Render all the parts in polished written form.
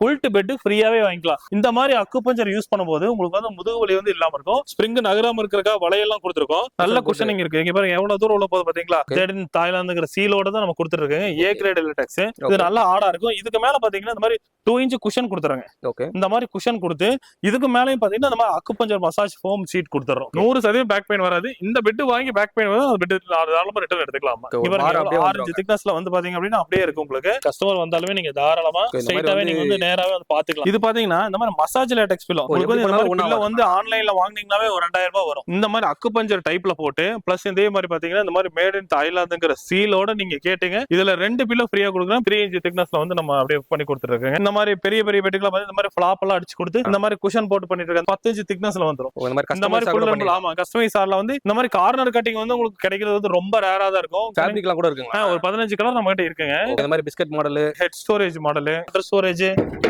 Guild bed ஃப்ரீயாவே வாங்கிக்கலாம். இந்த மாதிரி அக்குபஞ்சர் யூஸ் பண்ணும்போது உங்களுக்கு வந்து முதுகு வலி வந்து இல்லாம இருக்கும். ஸ்ப்ரிங் நகராம இருக்கிறக்கா வலையெல்லாம் கொடுத்துருக்கோம். நல்ல குஷனிங் இருக்கு. இங்க பாருங்க எவ்வளவு தூரம் உள்ள போகுது பாத்தீங்களா? ஜெடின் தாய்லாந்துங்கிற சீலோட தான் நம்ம கொடுத்துருக்கோம். ஏ கிரேட் லேட்டெக்ஸ். இது நல்லா ஆடா இருக்கும். இதுக்கு மேல பாத்தீங்கன்னா இந்த மாதிரி 2 இன்ச் குஷன் கொடுத்துறாங்க. இந்த மாதிரி குஷன் கொடுத்து இதுக்கு மேலயும் பாத்தீங்கன்னா நம்ம அக்குபஞ்சர் மசாஜ் ஃபோம் சீட் கொடுத்துறோம். 100% பேக் பெயின் வராது. இந்த பெட் வாங்கி பேக் பெயின் வரும். அந்த பெட் தாராளமா ரிட்டர்ன் எடுத்துக்கலாம். இங்க 6 இன்ச் திக்னஸ்ல வந்து பாத்தீங்க அப்படின்னா அப்படியே இருக்கும். உங்களுக்கு கஸ்டமர் வந்தாலுமே நீங்க தாராளமா ஸ்ட்ரைட்டாவே நீங்க வந்து நேராவே வந்து பாத்துக்கலாம். இது பாத்தீங்கன்னா இந்த மாதிரி மசாஜ் லேட்டெக்ஸ் பில்லோ உங்களுக்கு வந்து இந்த மாதிரி பில்லோ வந்து ஆன்லைன்ல வாங்குனீங்கனாவே ஒரு 2000 ரூபாய் வரும். இந்த மாதிரி அக்குபஞ்சர் டைப்ல போட்டு பிளஸ் இதே மாதிரி பாத்தீங்கன்னா இந்த மாதிரி மேட் இன் தாய்லாந்துங்கிற சீலோட நீங்க கேட்டீங்க. இதுல 2 பில்லோ ஃப்ரீயா கொடுக்குறோம். 3 இன்ச் திக்னஸ்ல வந்து நம்ம அப்படியே பண்ணி கொடுத்துருக்கோம். இந்த மாதிரி பெரிய பெரிய பெட்டுக்குலாம் வந்து இந்த மாதிரி ஃபிளாப் எல்லாம் அடிச்சு கொடுத்து இந்த மாதிரி குஷன் போட்டு பண்ணிட்டு இருக்காங்க. 10 இன்ச் திக்னஸ்ல வந்துரும். இந்த மாதிரி ஆமா கஸ்டமைஸ் ஆர்ல வந்து இந்த மாதிரி கார்னர் கட்டிங் வந்து உங்களுக்கு கிடைக்கிறது வந்து ரொம்ப ரேரா தான் இருக்கும். ஃபேப்ரிக்லாம் கூட இருக்குங்க. ஒரு 15 கலர் நம்ம கிட்ட இருக்குங்க. இந்த மாதிரி biscuit model, head storage model, under storage,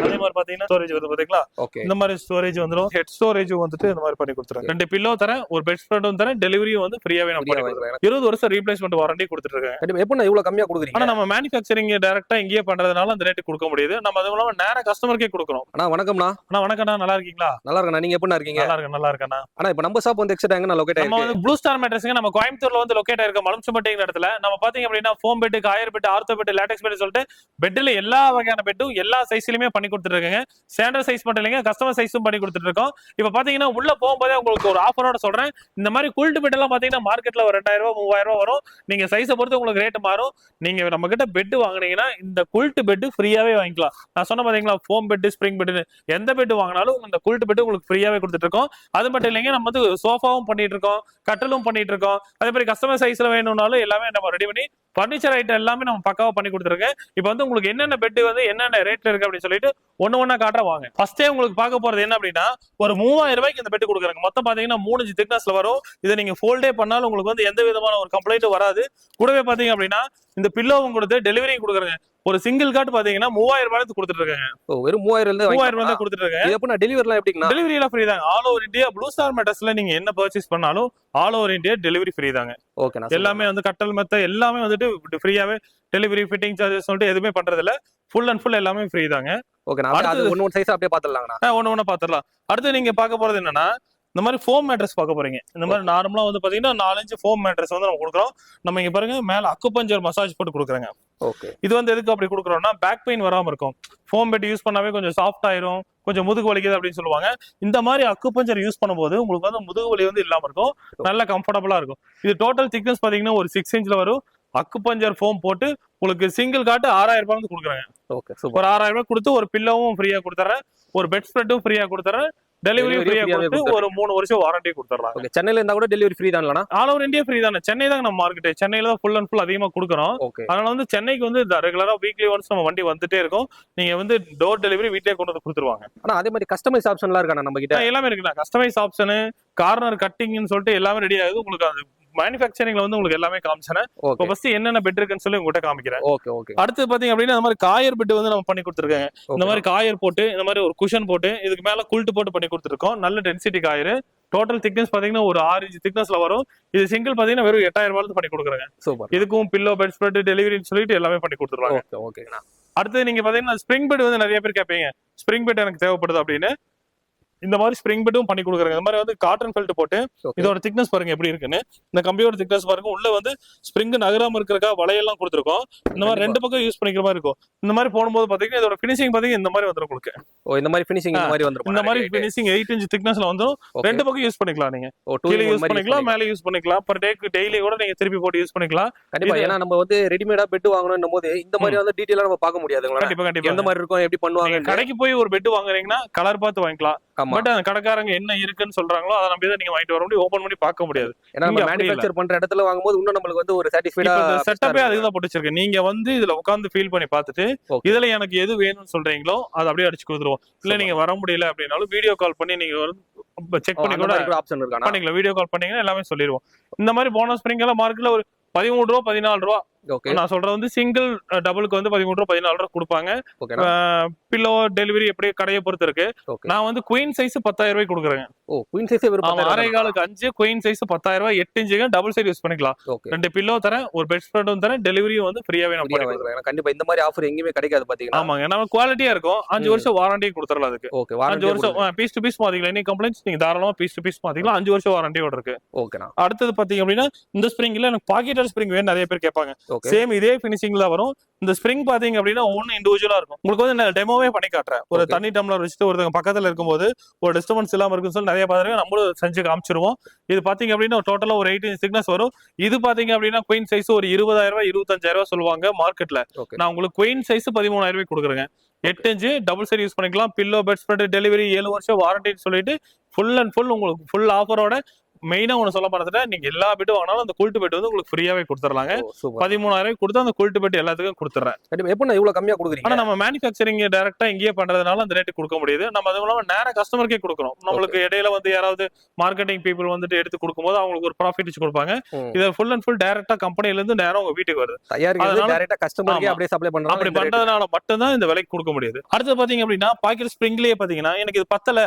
அதே மாதிரி பாத்தீங்கன்னா ஸ்டோரேஜ் வந்து பாத்தீங்களா இந்த மாதிரி ஸ்டோரேஜ் வந்துரும். ஹெட் ஸ்டோரேஜ் வந்துட்டு இந்த மாதிரி பண்ணி கொடுத்துறேன். 2 பில்லோ தரேன், ஒரு பெட் ஸ்ப்ரெடும் தரேன். டெலிவரியும் வந்து ஃப்ரீயாவே நம்ம பண்ணி கொடுக்குறோம். 20 வருஷம் ரீப்ளேஸ்மென்ட் வாரண்டி கொடுத்துட்டு இருக்கேன். எப்படின்னா இவ்வளவு கம்மியா கொடுக்குறீங்க? ஆனா நம்ம மேனுஃபேக்சரிங் டைரக்டா இங்கேயே பண்றதுனால அந்த ரேட் கொடுக்க முடியுது. நம்ம அது மூலமா நேரா கஸ்டமருக்கே கொடுக்குறோம். அண்ணா வணக்கம்ண்ணா. அண்ணா வணக்கம்ண்ணா, நல்லா இருக்கீங்களா? நல்லா இருக்கேன். நீங்க எப்படி இருக்கீங்க? நல்லா இருக்கேண்ணா. ஆனா இப்ப நம்ம ஷாப் வந்து எக்ஸாக்ட்டா எங்க லொகேட் ஆயிருக்கு? நம்ம வந்து ப்ளூ ஸ்டார் மேட்ரஸ்ங்க நம்ம கோயம்புத்தூர்ல வந்து லொகேட் ஆயிருக்கு. மலம்சம்பட்டிங்கிற இடத்துல நம்ம பாத்தீங்க அப்படின்னா foam bed, coir bed, ortho bed, latex bed சொல்லிட்டு பெட்ல எல்லா வகையான பெட்டும் எல்லா சைஸ்லயுமே பண்ணி கொடுத்துட்டு இருக்கேங்க. ஸ்டாண்டர்ட் சைஸ் மட்டும் இல்லைங்க, கஸ்டமர் சைஸும் பண்ணி கொடுத்துட்டு இருக்கோம். இப்ப பாத்தீங்கன்னா உள்ள போகும்போதே உங்களுக்கு ஒரு ஆஃபரோட சொல்றேன். இந்த மாதிரி குல்ட் பெட் எல்லாம் பாத்தீங்கன்னா மார்க்கெட்ல ஒரு 2000 ரூபாய் 3000 ரூபாய் வரும். நீங்க சைஸை பொறுத்து உங்களுக்கு ரேட் மாறும். நீங்க நம்ம கிட்ட பெட் வாங்குனீங்கன்னா இந்த குல்ட் பெட் ஃப்ரீயாவே வாங்கிக்கலாம். நான் சொன்ன பாத்தீங்களா ஃபோம் பெட், ஸ்ப்ரிங் பெட், எந்த பெட் வாங்கினாலும் இந்த குல்ட் பெட் உங்களுக்கு ஃப்ரீயாவே கொடுத்துட்டு இருக்கோம். அது மட்டும் இல்லைங்க, நம்ம வந்து சோஃபாவும் பண்ணிட்டு இருக்கோம், கட்டலும் பண்ணிட்டு இருக்கோம். அதே மாதிரி கஸ்டமர் சைஸ்ல வேணும்னாலும் எல்லாமே நம்ம ரெடி பண்ணி பர்னிச்சர் ஐட்டம் எல்லாமே நம்ம பக்காவா பண்ணி கொடுத்துருக்கேன். இப்போ வந்து உங்களுக்கு என்னென்ன பெட் வந்து என்னென்ன ரேட்ல இருக்கு அப்படின்னு சொல்லிட்டு ஒண்ணா காட்ட வாங்க. ஃபர்ஸ்டே உங்களுக்கு பார்க்க போறது என்ன அப்படின்னா ஒரு 3000 ரூபாய்க்கு இந்த பெட் கொடுக்குறாங்க. மொத்தம் பாத்தீங்கன்னா 3 இன்ச் திக்னஸ்ல வரும். இதை நீங்க ஃபோல்டே பண்ணாலும் உங்களுக்கு வந்து எந்த விதமான ஒரு கம்ப்ளைண்ட்டும் வராது. கூடவே பாத்தீங்க அப்படின்னா இந்த பில்லோவும் கொடுத்து டெலிவரி கொடுக்குறாங்க. ஒரு சிங்கிள் காட் பாத்தீங்கன்னா 3000 ரூபாய்க்கு கொடுத்துட்டு இருக்காங்க. வெறும் 3000 ரூபாய் கொடுத்துட்டு இருக்காங்க. இது எப்படின்னா டெலிவரிலாம் எப்படின்னா? டெலிவரி எல்லாம் ஃப்ரீ தாங்க. All over India Blue Star மேட்டர்ஸ்ல நீங்க என்ன பர்ச்சேஸ் பண்ணாலும் all over India delivery free தாங்க. ஓகே. எல்லாமே வந்து கட்டல் மெத்த எல்லாமே வந்துட்டு ஃப்ரீயாவே டெலிவரி, ஃபிட்டிங் சார்ஜஸ் சொல்லிட்டு எதுவுமே பண்றது இல்ல. ஃபுல் அண்ட் ஃபுல் எல்லாமே ஃப்ரீ தாங்க. ஓகே. அது ஒன்னு சைஸ் அப்படியே பாத்துறலாம்ண்ணா. ஒண்ணு பாத்துறலாம். அடுத்து நீங்க பார்க்க போறது என்னன்னா இந்த மாதிரி ஃபோம் மேட்ரஸ் பார்க்க போறீங்க. இந்த மாதிரி நார்மலா வந்து பாத்தீங்கன்னா 4 இன்ச் ஃபோம் மேட்ரஸ் வந்து நம்ம கொடுக்குறோம். நம்ம இங்க பாருங்க மேல அக்குபஞ்சர் மசாஜ் போட்டு கொடுக்குறோங்க. ஓகே. இது வந்து எதுக்கு அப்படி கொடுக்குறோம்னா பேக் பெயின் வராம இருக்கும். ஃபோம் பெட் யூஸ் பண்ணாவே கொஞ்சம் சாஃப்ட் ஆயிரும், கொஞ்சம் முதுகு வலிக்குது அப்படின்னு சொல்லுவாங்க. இந்த மாதிரி அக்குபஞ்சர் யூஸ் பண்ணும்போது உங்களுக்கு வந்து முதுகு வலி வந்து இல்லாம இருக்கும். நல்ல கம்ஃபர்டபுளா இருக்கும். இது டோட்டல் திக்னஸ் பாத்தீங்கன்னா ஒரு 6 இன்ச்ல வரும். அக்குபஞ்சர் ஃபோம் போட்டு உங்களுக்கு சிங்கிள் காட்டு 6000 ரூபாய் வந்து கொடுக்குறாங்க. ஓகே. ஒரு 6000 ரூபாய் கொடுத்து ஒரு பில்லோவும் ஃப்ரீயா கொடுத்துறேன், ஒரு பெட் ஸ்ப்ரெட்டும் ஃப்ரீயா கொடுத்துறேன், டெலிவரி ஃப்ரீயா கொடுத்து ஒரு 3 வருஷம் வாரண்டி கொடுத்துறலாம். ஓகே. சென்னையில இருந்தா கூட டெலிவரி ஃப்ரீ தான்லனா? ஆல் ஓவர் இந்தியா ஃப்ரீ தானே. சென்னை தான் நம்ம மார்க்கெட். சென்னையில தான் ஃபுல் அண்ட் ஃபுல் அதிகமா கொடுக்குறோம். அதனால வந்து சென்னைக்கு வந்து ரெகுலரா வீக்லி ஒன்ஸ் நம்ம வண்டி வந்துட்டே இருக்கும். நீங்க வந்து டோர் டெலிவரி வீட்லயே கொண்டு வந்து கொடுத்துருவாங்க. ஆனா அதே மாதிரி கஸ்டமைஸ் ஆப்ஷன்லாம் இருக்கா நம்ம கிட்ட? எல்லாமே இருக்குண்ணா. கஸ்டமைஸ் ஆப்ஷன், கார்னர் கட்டிங்னு சொல்லிட்டு எல்லாமே ரெடி ஆகுது. உங்களுக்கு அது மேனுஃபேக்சரிங்ல வந்து உங்களுக்கு எல்லாமே காமிச்சேன். இப்போ ஃபர்ஸ்ட் என்னென்ன பெட் இருக்குன்னு சொல்லி உங்ககிட்ட காமிக்கிறேன். ஓகே. ஓகே. அடுத்து பாத்தீங்க அப்படின்னா இந்த மாதிரி காயர் பெட் வந்து நம்ம பண்ணி கொடுத்துருக்காங்க. இந்த மாதிரி காயர் போட்டு இந்த மாதிரி ஒரு குஷன் போட்டு இதுக்கு மேல குல்ட் போட்டு பண்ணி கொடுத்துருக்கோம். நல்ல டென்சிட்டி காயர். டோட்டல் திக்னஸ் பாத்தீங்கன்னா ஒரு 6 இன்ச் திக்னஸ்ல வரும். இது சிங்கிள் பாத்தீங்கன்னா வெறும் 8000 ரூபாய்க்கு பண்ணி கொடுக்குறாங்க. சூப்பர். இதுக்கும் பில்லோ, பெட் ஸ்ப்ரெட், டெலிவரின்னு சொல்லிட்டு எல்லாமே பண்ணி கொடுத்துருவாங்க. ஓகே. ஓகேண்ணா. அடுத்து நீங்க பாத்தீங்கன்னா ஸ்ப்ரிங் பெட் வந்து நிறைய பேர் கேட்பீங்க, ஸ்ப்ரிங் பெட் எனக்கு தேவைப்படுது அப்படின்னு. இந்த மாதிரி ஸ்ப்ரிங் பெட்டும் பண்ணி கொடுக்குறாங்க. இந்த மாதிரி வந்து காட்டன் பெல்ட் போட்டு இதோட திக்னஸ் பாருங்க எப்படி இருக்குன்னு. இந்த கம்பியோட திக்னஸ் பாருங்க. உள்ள வந்து ஸ்ப்ரிங் நகராம இருக்கிறக்கா வலையெல்லாம் கொடுத்துருக்கோம். இந்த மாதிரி 2 பக்கம் யூஸ் பண்ணிக்கிற மாதிரி இருக்கும். இந்த மாதிரி போடும்போது பாத்தீங்கன்னா இதோட பினிஷிங் பாத்தீங்கன்னா இந்த மாதிரி வந்துரும் உங்களுக்கு. இந்த மாதிரி பினிஷிங் இந்த மாதிரி வந்துரும். இந்த மாதிரி பினிஷிங் 8 இன்ச் திக்னஸ்ல வந்துரும். 2 பக்கம் யூஸ் பண்ணிக்கலாம். நீங்க கீழ யூஸ் பண்ணிக்கலாம், மேல யூஸ் பண்ணிக்கலாம். பர் டேக்கு டெய்லி கூட நீங்க திருப்பி போட்டு யூஸ் பண்ணிக்கலாம். கண்டிப்பா. ஏன்னா நம்ம வந்து ரெடிமேடா பெட் வாங்கணும் போது இந்த மாதிரி வந்து டீடைலா நம்ம பார்க்க முடியாதுங்களா? கண்டிப்பா. எந்த மாதிரி இருக்கும், எப்படி பண்ணுவாங்க. கடைக்கு போய் ஒரு பெட் வாங்குறீங்கன்னா கலர் பார்த்து வாங்கிக்கலாம். பட் அந்த கடைக்காரங்க என்ன இருக்குன்னு சொல்றாங்களோ அதை நம்பி தான் நீங்க வாங்கிட்டு வர முடியும். ஓபன் பண்ணி பார்க்க முடியாது. ஏன்னா நம்ம மேனுஃபேக்சர் பண்ற இடத்துல வாங்கும்போது இன்னும் நம்மளுக்கு வந்து ஒரு சாட்டிஸ்ஃபைடா செட்டப்பே அதுக்கு தான் போட்டு வச்சிருக்கேன். நீங்க வந்து இதுல உட்கார்ந்து ஃபீல் பண்ணி பார்த்துட்டு இதுல எனக்கு எது வேணும்னு சொல்றீங்களோ அதை அப்படியே அடிச்சு கொடுத்துருவோம். இல்ல நீங்க வர முடியல அப்படின்னாலும் வீடியோ கால் பண்ணி நீங்க செக் பண்ணி கூட ஆப்ஷன் இருக்கா பண்ணிக்கலாம். வீடியோ கால் பண்ணீங்கன்னா எல்லாமே சொல்லிடுவோம். இந்த மாதிரி போனஸ் ஸ்ப்ரிங் எல்லாம் மார்க்கெட்ல ஒரு 13 ரூபா 14 ரூபா ஓகே நான் சொல்றது வந்து சிங்கிள் டபுளுக்கு வந்து 13 ரூபா 14 ரூபா கொடுப்பாங்க. ஓகேண்ணா. பில்லோ டெலிவரி எப்படி கடையை பொறுத்து இருக்கு. ஓகே. நான் வந்து குயின் சைஸ் 10,000 ரூபாய் கொடுக்குறேன். ஓ குயின் சைஸே வெறும் 10,000 அரை காலுக்கு 5, குயின் சைஸ் 10,000 ரூபாய், 8 இன்ச்சுங்க, டபுள் சைடு யூஸ் பண்ணிக்கலாம். ஓகே. 2 பில்லோ தரேன், ஒரு பெட் ஸ்ப்ரெடும் தரேன், டெலிவரியும் வந்து ஃப்ரீயாவே நான் பண்ணி கொடுக்குறேன். ஏன்னா கண்டிப்பா இந்த மாதிரி ஆஃபர் எங்கேயுமே கிடைக்காது பாத்தீங்கன்னா. ஆமாங்க, நம்ம குவாலிட்டியா இருக்கும். 5 வருஷம் வாரண்டி கொடுத்துறலாம் அதுக்கு. ஓகே. 5 வருஷம் பீஸ் டு பீஸ் மாத்திக்கலாம். எனி கம்ப்ளைண்ட்ஸ் நீங்க தாராளமா பீஸ் டு பீஸ் மாத்திக்கலாம். 5 வருஷம் வாரண்டியோட இருக்கு. ஓகேண்ணா. அடுத்தது பாத்தீங்க அப்படின்னா இந்த ஸ்ப்ரிங்ல எனக்கு பாக்கெட்டட் ஸ்ப்ரிங் வேணும் நிறைய பேர் கேட்பாங்க. ஓகே. சேம் இதே ஃபினிஷிங்ல வரும். இந்த ஸ்ப்ரிங் பாத்தீங்க அப்படின்னா ஒன்னு இண்டிவிஜுவலா இருக்கும். உங்களுக்கு வந்து நான் டெமோவே பண்ணி காட்டுறேன். ஒரு தண்ணி டம்ளர் வச்சுட்டு ஒருத்தங்க பக்கத்துல இருக்கும்போது ஒரு டிஸ்டர்பன்ஸ் இல்லாம இருக்குன்னு சொல்லி நிறைய பாருங்க நம்மளும் செஞ்சு காமிச்சிருவோம். இது பாத்தீங்க அப்படின்னா டோட்டலா ஒரு 8 இன்ச் திக்னஸ் வரும். இது பாத்தீங்க அப்படின்னா குயின் சைஸ் ஒரு 20,000 ரூபாய் 25,000 ரூபாய் சொல்லுவாங்க மார்க்கெட்ல. நான் உங்களுக்கு குயின் சைஸ் 13,000 ரூபாய் கொடுக்குறேங்க. 8 இன்ச் டபுள் சைடு யூஸ் பண்ணிக்கலாம். பில்லோ பெட் ஸ்ப்ரெட் டெலிவரி 7 வருஷம் வாரண்டின்னு சொல்லிட்டு ஃபுல் அண்ட் ஃபுல் உங்களுக்கு ஃபுல் ஆஃபரோட மெயினா ஒண்ணு சொல்ல மறந்துட்டேன். நீங்க எல்லா பெட்டும் வாங்கினாலும் அந்த குல்ட் பெட் வந்து உங்களுக்கு ஃப்ரீயாவே கொடுத்துறாங்க. 13,000 ரூபாய் கொடுத்து அந்த குல்ட் பெட் எல்லாத்துக்கும் கொடுத்துறேன். எப்படின்னா இவ்வளவு கம்மியா கொடுக்குறீங்க? ஆனா நம்ம மேனுஃபேக்சரிங் டைரக்டா இங்கேயே பண்றதுனால அந்த ரேட்டு கொடுக்க முடியுது. நம்ம அதுவும் இல்லாம நேரா கஸ்டமருக்கே கொடுக்குறோம். நம்மளுக்கு இடையில வந்து யாராவது மார்க்கெட்டிங் பீப்புள் வந்துட்டு எடுத்து கொடுக்கும்போது அவங்களுக்கு ஒரு ப்ராஃபிட் வச்சு கொடுப்பாங்க. இது ஃபுல் அண்ட் ஃபுல் டைரக்டா கம்பெனில இருந்து நேரா உங்க வீட்டுக்கு வருது. தயாரிக்கிறது டைரக்டா கஸ்டமருக்கே அப்படியே சப்ளை பண்றாங்க. அப்படி பண்றதுனால மட்டும் தான் இந்த விலைக்கு கொடுக்க முடியுது. அடுத்து பாத்தீங்க அப்படின்னா பாக்கெட் ஸ்ப்ரிங்லயே பாத்தீங்கன்னா எனக்கு இது பத்தல,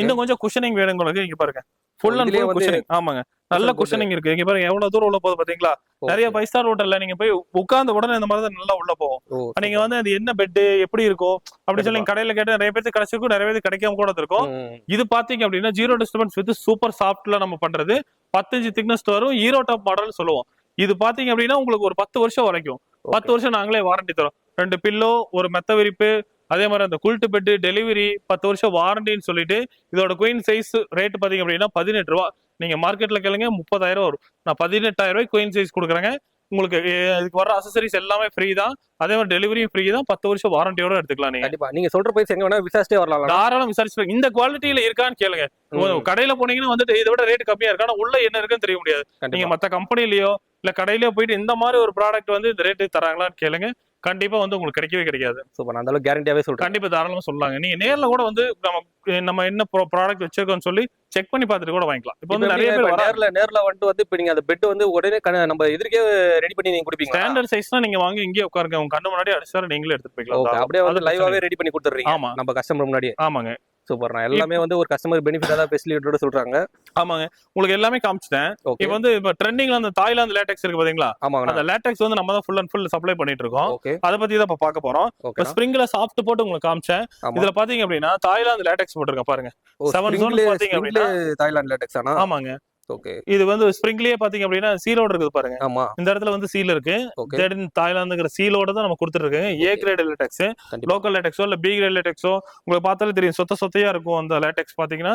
இன்னும் கொஞ்சம் குஷனிங் வேணும் உங்களுக்கு. இங்க பாருங்க ஃபுல் அண்ட் ஃபுல் குஷனிங். ஆமாங்க, நல்ல குஷனிங் இருக்கு. இங்க பாருங்க எவ்வளவு தூரம் உள்ள போகுது பாத்தீங்களா. நிறைய 5 ஸ்டார் ஹோட்டல்ல நீங்க போய் உட்கார்ந்த உடனே இந்த மாதிரி தான் நல்லா உள்ள போகும். நீங்க வந்து அது என்ன பெட் எப்படி இருக்கும் அப்படி சொல்லி கடையில கேட்டு நிறைய பேருக்கு கிடைச்சிருக்கும், நிறைய பேருக்கு கிடைக்காம கூட இருக்கும். இது பாத்தீங்க அப்படின்னா ஜீரோ டிஸ்டர்பன்ஸ் வித் சூப்பர் சாஃப்ட்ல நம்ம பண்றது. 10 இன்ச் திக்னஸ் வரும். ஹீரோ டாப் மாடல் சொல்லுவோம். இது பாத்தீங்க அப்படின்னா உங்களுக்கு ஒரு 10 வருஷம் வரைக்கும் 10 வருஷம் நாங்களே வாரண்டி தரோம். 2 பில்லோ, ஒரு மெத்த விரிப்பு, அதே மாதிரி அந்த குல்ட் பெட் டெலிவரி 10 வருஷம் வாரண்டின்னு சொல்லிட்டு இதோட குயின் சைஸ் ரேட் பாத்தீங்க அப்படின்னா 18 ரூபா. நீங்க மார்க்கெட்ல கேளுங்க 30,000 வரும். நான் 18,000 ரூபாய் குயின் சைஸ் கொடுக்குறேங்க. உங்களுக்கு இதுக்கு வர அசசரிஸ் எல்லாமே ஃப்ரீ தான். அதே மாதிரி டெலிவரியும் ஃப்ரீ தான். 10 வருஷம் வாரண்டியோட எடுத்துக்கலாம். நீங்க கண்டிப்பா நீங்க சொல்ற பிரைஸ் எங்க வேணா விசாரிச்சே வரலாம். தாராளம் விசாரிச்சு இந்த குவாலிட்டியில இருக்கான்னு கேளுங்க. கடையில போனீங்கன்னா வந்துட்டு இதை விட ரேட் கம்மியா இருக்கு, ஆனா உள்ள என்ன இருக்குன்னு தெரிய முடியாது. நீங்க மத்த கம்பெனிலயோ இல்ல கடையிலயோ போயிட்டு இந்த மாதிரி ஒரு ப்ராடக்ட் வந்து இந்த ரேட்டு தராங்களான்னு கேளுங்க. கண்டிப்பா வந்து உங்களுக்கு கிடைக்கவே கிடைக்காது. சூப்பர், அந்த அளவுக்கு கேரண்டியாவே சொல்றேன். கண்டிப்பா தாராளமா சொல்லலாங்க. நீங்க நேர்ல கூட வந்து நம்ம என்ன ப்ராடக்ட் வச்சிருக்கோம்னு சொல்லி செக் பண்ணி பார்த்துட்டு கூட வாங்கிக்கலாம். இப்போ வந்து நிறைய பேர் நேர்ல வந்து இப்ப நீங்க அந்த பெட் வந்து உடனே நம்ம எதிர்க்கே ரெடி பண்ணி நீங்க கொடுப்பீங்க. ஸ்டாண்டர்ட் சைஸ்னா நீங்க வாங்கி இங்கே உட்காருங்க, உங்க கண்ணு முன்னாடி அடிச்சாரு நீங்களே எடுத்துட்டு போய்க்கலாம். அப்படியே வந்து லைவாவே ரெடி பண்ணி கொடுத்துறீங்க. ஆமா, நம்ம கஸ்டமர் முன்னாடியே. ஆமாங்க. சூப்பர். நான் எல்லாமே வந்து ஒரு கஸ்டமர் பெனிஃபிட்டா தான் ஃபெசிலிட்டியோட சொல்றாங்க. ஆமாங்க, உங்களுக்கு எல்லாமே காமிச்சிட்டேன். இப்போ வந்து இப்ப ட்ரெண்டிங்ல அந்த தாய்லாந்து லேட்டெக்ஸ் இருக்கு பாத்தீங்களா. அந்த லேட்டெக்ஸ் வந்து நம்ம தான் ஃபுல் அண்ட் ஃபுல் சப்ளை பண்ணிட்டு இருக்கோம். அத பத்தி தான் இப்ப பார்க்க போறோம். இப்ப ஸ்ப்ரிங்ல சாஃப்ட் போட்டு உங்களுக்கு காமிச்சேன். இதுல பாத்தீங்க அப்படின்னா தாய்லாந்து லேட்டெக்ஸ் போட்டுருக்கேன் பாருங்க. 7 ஜோன் பாத்தீங்க அப்படின்னா தாய்லாந்து லேட்டெக்ஸ் ஆனா. ஆமாங்க. இது வந்து ஸ்ப்ரிங்லயே பாத்தீங்க அப்படின்னா சீலோட இருக்குது பாருங்க. இந்த இடத்துல வந்து சீல் இருக்கு. தாய்லாந்துங்கிற சீலோட தான் நம்ம கொடுத்துட்டு இருக்கோம். ஏ கிரேட் லேட்டெக்ஸ், லோக்கல் லேட்டெக்ஸோ இல்ல பி கிரேட் லேட்டெக்ஸோ உங்களுக்கு பார்த்தாலே தெரியும். சொத்தையா இருக்கும் அந்த லேட்டெக்ஸ் பாத்தீங்கன்னா.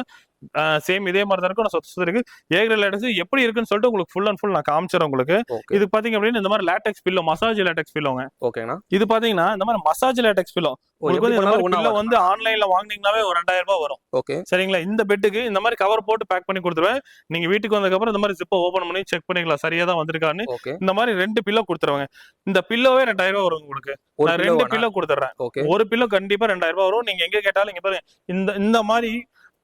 சேம் இதே மாதிரி தான் இருக்கும். சொத்த இருக்கு. ஏ கிரேட் லேட்டெக்ஸ் எப்படி இருக்குன்னு சொல்லிட்டு உங்களுக்கு ஃபுல் அண்ட் ஃபுல் நான் காமிச்சிடறேன் உங்களுக்கு. இது பாத்தீங்க அப்படின்னா இந்த மாதிரி லேட்டெக்ஸ் பில்லோ, மசாஜ் லேட்டெக்ஸ் பில்லோங்க. இது பாத்தீங்கன்னா இந்த மாதிரி மசாஜ் லேட்டெக்ஸ் பில்லோ உங்களுக்கு வந்து இந்த மாதிரி பில்லோ வந்து ஆன்லைன்ல வாங்குனீங்கனாவே ஒரு 2,000 ரூபாய் வரும். சரிங்களா. இந்த பெட்டுக்கு இந்த மாதிரி கவர் போட்டு பேக் பண்ணி கொடுத்துருவேன். நீங்க வீட்டுக்கு வந்ததுக்கு அப்புறம் இந்த மாதிரி ஜிப்பை ஓபன் பண்ணி செக் பண்ணிக்கலாம் சரியா தான் வந்திருக்கான்னு. இந்த மாதிரி 2 பில்லோ கொடுத்துருவாங்க. இந்த பில்லோவே 2,000 ரூபாய் வரும் உங்களுக்கு. நான் 2 பில்லோ கொடுத்துறேன். ஒரு பில்லோ கண்டிப்பா 2,000 ரூபாய் வரும். நீங்க எங்க கேட்டாலும் இங்க பாருங்க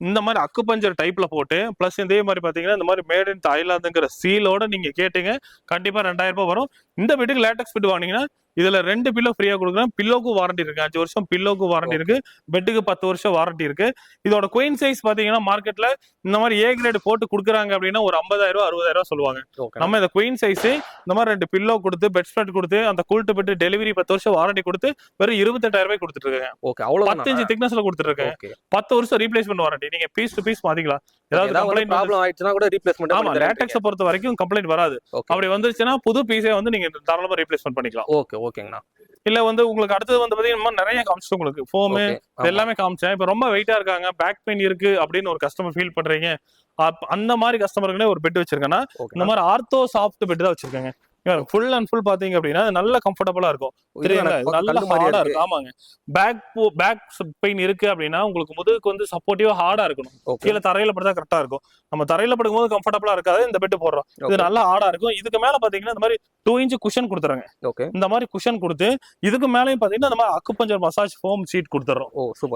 இந்த மாதிரி அக்குபஞ்சர் டைப்ல போட்டு பிளஸ் இதே மாதிரி பாத்தீங்கன்னா இந்த மாதிரி மேட் இன் தாய்லாந்துங்கிற சீலோட நீங்க கேட்டீங்க கண்டிப்பா 2,000 ரூபாய் வரும். இந்த பெட்டுக்கு லேட்டெக்ஸ் பெட் வாங்கினீங்கன்னா இதுல 2 பில்லோ ஃப்ரீயா கொடுக்குறேன். பில்லோக்கு வாரண்டி இருக்கு 5 வருஷம், பில்லோக்கு வாரண்டி இருக்கு, பெட்டுக்கு 10 வருஷம் வாரண்டி இருக்கு. இதோட குயின் சைஸ் பாத்தீங்கன்னா மார்க்கெட்ல இந்த மாதிரி ஏ கிரேட் போட்டு கொடுக்குறாங்க அப்படின்னா ஒரு 50,000 ரூபாய் 60,000 ரூபாய் சொல்லுவாங்க. நம்ம இந்த குயின் சைஸ் இந்த மாதிரி 2 பில்லோ கொடுத்து பெட் ஸ்ப்ரெட் கொடுத்து அந்த கூல்ட் பெட் டெலிவரி 10 வருஷம் வாரண்டி கொடுத்து வெறும் 28,000 ரூபாய் கொடுத்துட்டு இருக்காங்க. 10 இன்ச் திக்னஸ் கொடுத்துட்டு இருக்காங்க. 10 வருஷம் ரீப்ளேஸ்மெண்ட் வாரண்டி. நீங்க பீஸ் டு பீஸ் மாத்திக்கலாம். ஏதாவது கம்ப்ளைண்ட் ப்ராப்ளம் ஆயிடுச்சுனா கூட ரீப்ளேஸ்மென்ட். ஆமா, லேட்டெக்ஸ் பொறுத்த வரைக்கும் கம்ப்ளைண்ட் வராது. அப்படி வந்துருச்சுனா புது பீஸே வந்து நீங்க தாராளமா ரீப்ளேஸ்மென்ட் பண்ணிக்கலாம். ஓகேங்கண்ணா. இல்ல வந்து உங்களுக்கு அடுத்தது வந்து பாத்தீங்கன்னா நிறைய காமிச்சு உங்களுக்கு ஃபோம் எல்லாமே காமிச்சேன். இப்ப ரொம்ப வெயிட்டா இருக்காங்க, பேக் பெயின் இருக்கு அப்படின்னு ஒரு கஸ்டமர் ஃபீல் பண்றீங்க, அந்த மாதிரி கஸ்டமருக்குனே ஒரு பெட் வச்சிருக்கேன்னா இந்த மாதிரி ஆர்த்தோ சாஃப்ட் பெட் தான் வச்சிருக்காங்க. ஃபுல் அண்ட் ஃபுல் பாத்தீங்க அப்படின்னா நல்ல கம்ஃபர்டபுளா இருக்கும். நல்ல ஹார்டா இருக்கும். ஆமாங்க, பேக் பெயின் இருக்கு அப்படின்னா உங்களுக்கு முதுகுக்கு வந்து சப்போர்ட்டிவா ஹார்டா இருக்கணும். கீழே தரையில படுத்தா கரெக்டா இருக்கும். நம்ம தரையில படுக்கும்போது கம்ஃபர்டபுளா இருக்காது. இந்த பெட் போடுறோம், இது நல்லா ஹார்டா இருக்கும். இதுக்கு மேல பாத்தீங்கன்னா இந்த மாதிரி 2 இன்ச் குஷன் கொடுத்துறாங்க. இந்த மாதிரி குஷன் கொடுத்து இதுக்கு மேலயும் பாத்தீங்கன்னா இந்த மாதிரி அக்குபஞ்சர் மசாஜ் ஃபோம் ஷீட் கொடுத்துறோம்.